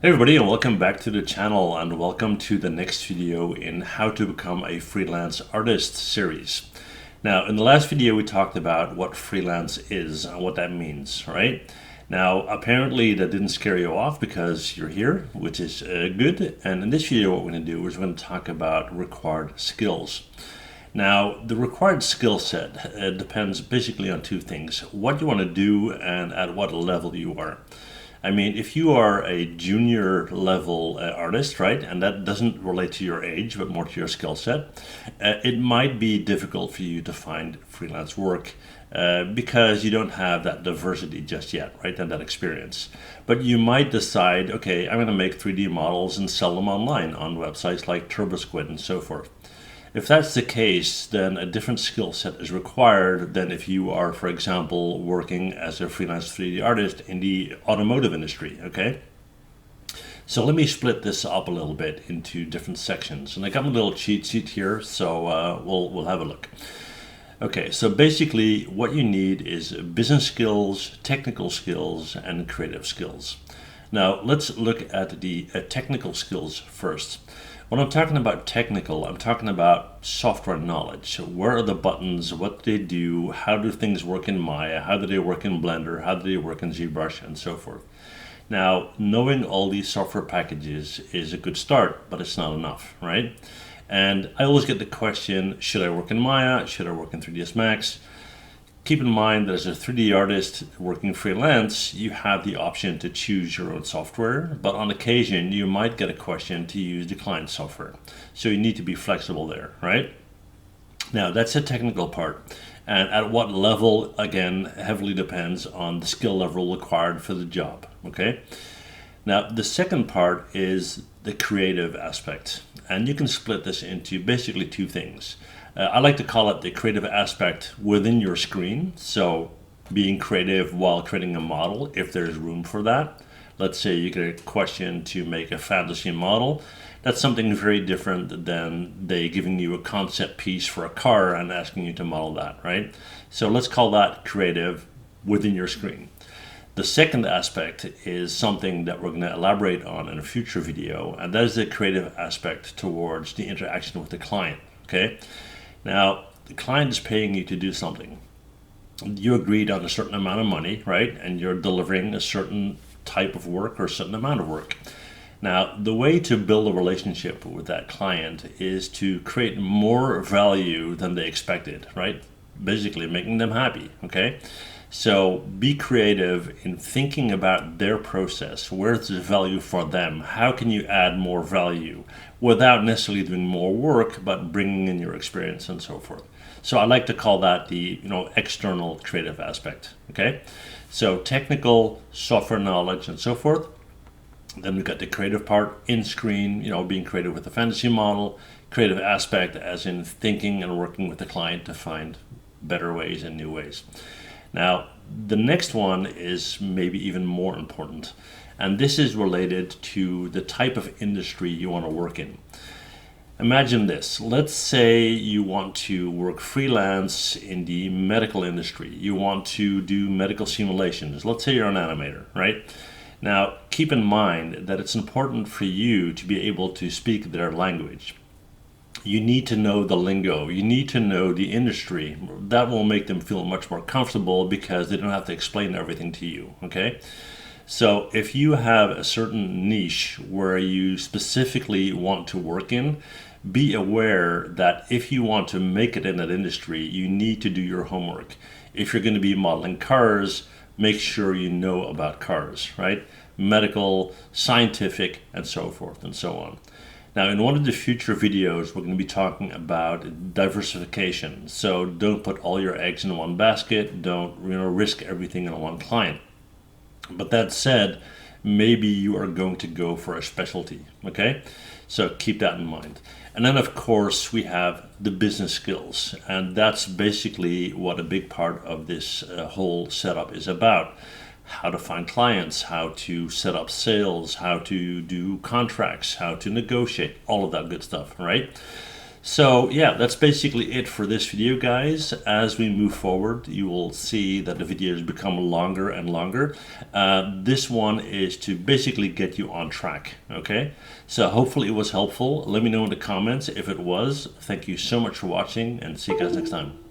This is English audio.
Hey everybody, and welcome back to the channel, and welcome to the next video in how to become a freelance artist series. Now, in the last video we talked about what freelance is and what that means, right? Now, apparently that didn't scare you off because you're here, which is good. And in this video what we're going to do is we're going to talk about required skills. Now, the required skill set depends basically on two things: what you want to do and at what level you are. I mean, if you are a junior level artist, right, and that doesn't relate to your age, but more to your skill set, it might be difficult for you to find freelance work because you don't have that diversity just yet, right, and that experience. But you might decide, okay, I'm going to make 3D models and sell them online on websites like TurboSquid and so forth. If that's the case, then a different skill set is required than if you are, for example, working as a freelance 3D artist in the automotive industry, okay? So let me split this up a little bit into different sections. And I got a little cheat sheet here, so we'll have a look. Okay, so basically what you need is business skills, technical skills, and creative skills. Now, let's look at the technical skills first. When I'm talking about technical, I'm talking about software knowledge. Where are the buttons? What do they do? How do things work in Maya? How do they work in Blender? How do they work in ZBrush? And so forth. Now, knowing all these software packages is a good start, but it's not enough, right? And I always get the question, should I work in Maya? Should I work in 3ds Max? Keep in mind that as a 3D artist working freelance, you have the option to choose your own software, but on occasion you might get a question to use the client software. So you need to be flexible there, right? Now that's the technical part. And at what level, again, heavily depends on the skill level required for the job, okay? Now the second part is the creative aspect. And you can split this into basically two things. I like to call it the creative aspect within your screen. So being creative while creating a model, if there's room for that. Let's say you get a question to make a fantasy model. That's something very different than they giving you a concept piece for a car and asking you to model that, right? So let's call that creative within your screen. The second aspect is something that we're going to elaborate on in a future video, and that is the creative aspect towards the interaction with the client, okay? Now, the client is paying you to do something. You agreed on a certain amount of money, right? And you're delivering a certain type of work or a certain amount of work. Now, the way to build a relationship with that client is to create more value than they expected, right? Basically making them happy, okay? So be creative in thinking about their process. Where's the value for them? How can you add more value without necessarily doing more work, but bringing in your experience and so forth? So I like to call that the external creative aspect. Okay, so technical, software knowledge, and so forth. Then we've got the creative part in screen. Being creative with the fantasy model. Creative aspect, as in thinking and working with the client to find better ways and new ways. Now, the next one is maybe even more important, and this is related to the type of industry you want to work in. Imagine this. Let's say you want to work freelance in the medical industry. You want to do medical simulations. Let's say you're an animator, right? Now, keep in mind that it's important for you to be able to speak their language. You need to know the lingo. You need to know the industry. That will make them feel much more comfortable because they don't have to explain everything to you, okay? So if you have a certain niche where you specifically want to work in, be aware that if you want to make it in that industry, you need to do your homework. If you're going to be modeling cars, make sure you know about cars, right? Medical, scientific, and so forth and so on. Now, in one of the future videos, we're going to be talking about diversification. So don't put all your eggs in one basket. Don't risk everything on one client. But that said, maybe you are going to go for a specialty, okay? So keep that in mind. And then, of course, we have the business skills. And that's basically what a big part of this whole setup is about. How to find clients, how to set up sales, how to do contracts, how to negotiate, all of that good stuff, right? So yeah, that's basically it for this video, guys. As we move forward, you will see that the videos become longer and longer. This one is to basically get you on track, okay? So hopefully it was helpful. Let me know in the comments if it was. Thank you so much for watching, and see you guys next time.